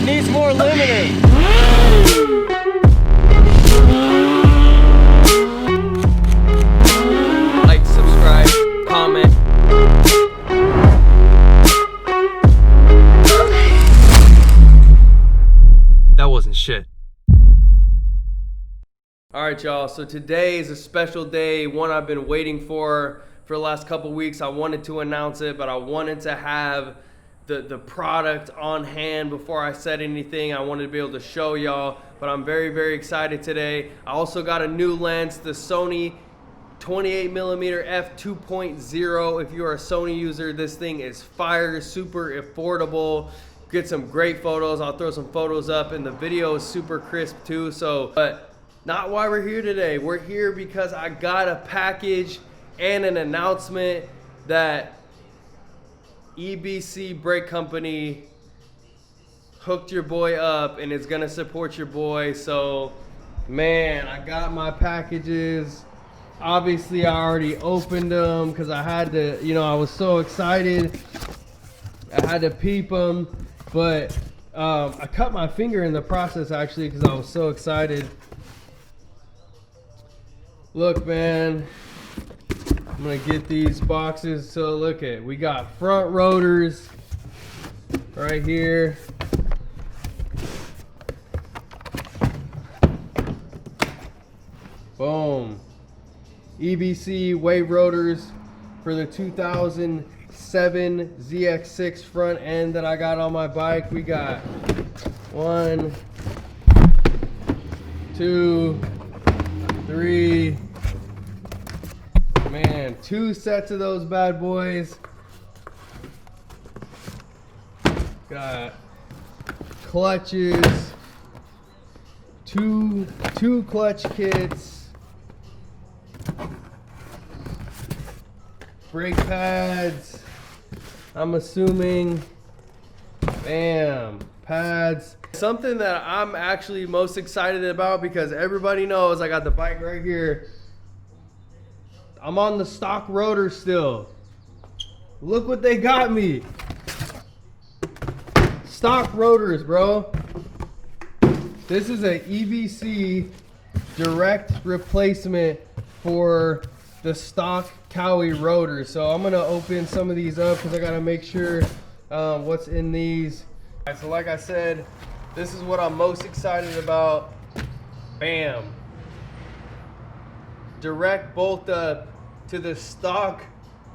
Needs more limiter. Like, subscribe, comment. That wasn't shit. Alright y'all, so today is a special day, one I've been waiting for the last couple weeks. I wanted to announce it, but I wanted to have the product on hand before I said anything. I wanted to be able to show y'all, but I'm very, very excited today. I also got a new lens, the Sony 28mm f2.0. If you're a Sony user, this thing is fire, super affordable. Get some great photos. I'll throw some photos up, and the video is super crisp too. So, but not why we're here today. We're here because I got a package and an announcement that EBC Brake Company hooked your boy up and is gonna support your boy. So, man, I got my packages. Obviously, I already opened them because I had to, you know, I was so excited. I had to peep them, but I cut my finger in the process actually because I was so excited. Look, man, I'm gonna get these boxes. So look at, we got front rotors right here. Boom. EBC wave rotors for the 2007 ZX6 front end that I got on my bike. We got 1, 2, 3, man, 2 sets of those bad boys. Got clutches, two clutch kits, brake pads, I'm assuming, bam, pads. Something that I'm actually most excited about, because everybody knows I got the bike right here. I'm on the stock rotor still. Look what they got me. Stock rotors, bro. This is a EBC direct replacement for the stock Cowie rotors. So I'm gonna open some of these up because I gotta make sure what's in these. All right, so like I said, this is what I'm most excited about. Bam. Direct bolt up to the stock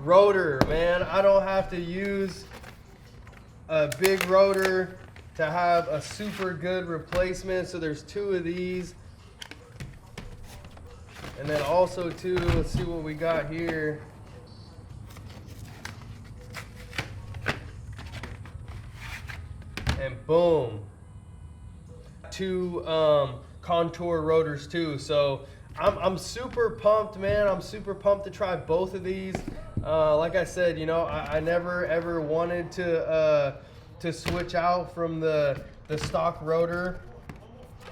rotor, man. I don't have to use a big rotor to have a super good replacement. So there's 2 of these. And then also too, let's see what we got here. And boom. 2 contour rotors too. So I'm super pumped, man. I'm super pumped to try both of these. Like I said, you know, I never ever wanted to switch out from the stock rotor,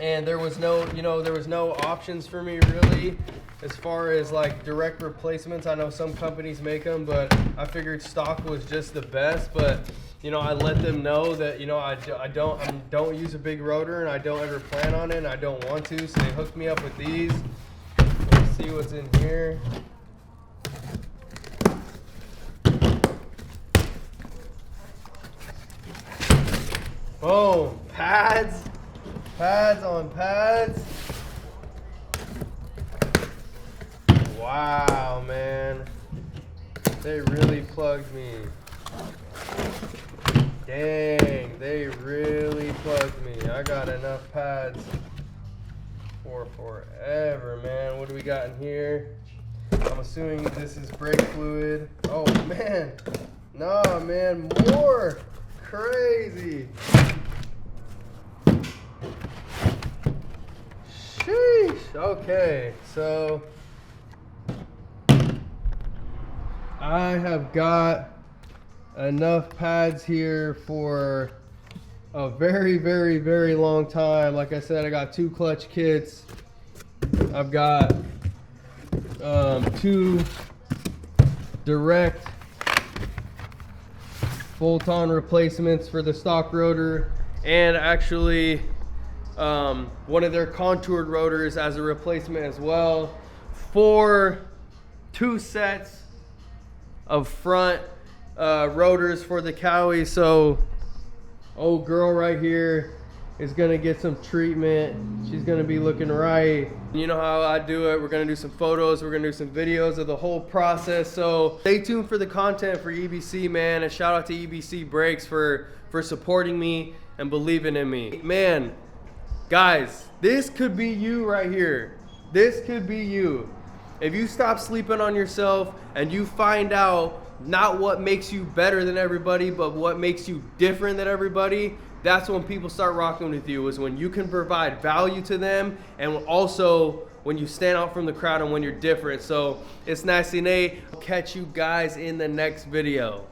and there was no, you know, there was no options for me really as far as like direct replacements. I know some companies make them, but I figured stock was just the best. But you know, I let them know that, you know, I don't use a big rotor, and I don't ever plan on it, and I don't want to. So they hooked me up with these. Let's see what's in here. Boom, pads on pads. Wow, man, they really plugged me. Dang, they really plugged me. I got enough pads for forever, man. What do we got in here? I'm assuming this is brake fluid. Oh man, no, man, more. Crazy. Sheesh. Okay, so I have got enough pads here for a very, very, very long time. Like I said, I got 2 clutch kits. I've got 2 direct bolt-on replacements for the stock rotor, and actually one of their contoured rotors as a replacement as well, for 2 sets of front rotors for the Cowie. So old girl right here is gonna get some treatment. She's gonna be looking right. You know how I do it. We're gonna do some photos, we're gonna do some videos of the whole process. So stay tuned for the content for EBC, man. And shout out to EBC Brakes for supporting me and believing in me. Man, guys, this could be you right here. This could be you. If you stop sleeping on yourself and you find out not what makes you better than everybody, but what makes you different than everybody, that's when people start rocking with you, is when you can provide value to them, and also when you stand out from the crowd and when you're different. So it's Nasty Nate. I'll catch you guys in the next video.